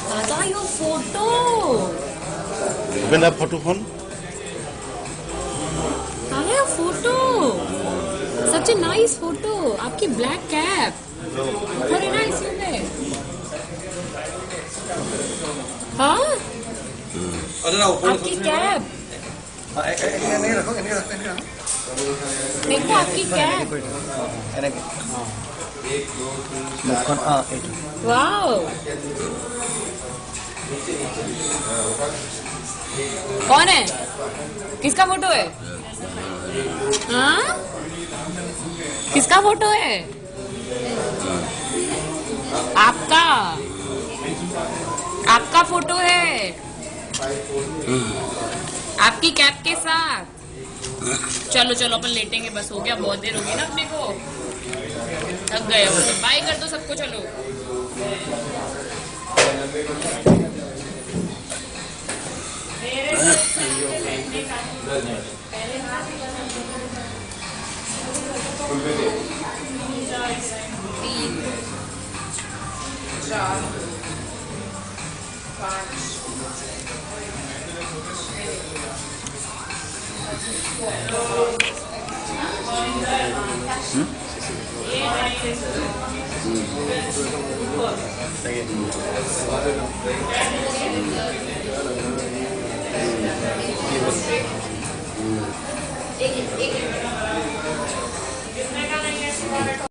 दादा your photo Open up photo phone. दादा your photo such a nice photo आपकी black cap very nice you है हाँ आपकी कैप देखो आपकी कैप वाओ कौन है किसका फोटो है हाँ किसका फोटो है आपका आपका फोटो है आपकी कैप के साथ चलो चलो अपन लेटेंगे बस हो गया बहुत देर होगी ना अपने को थक गए हो बाय कर दो सबको चलो तीन चार पाँच एक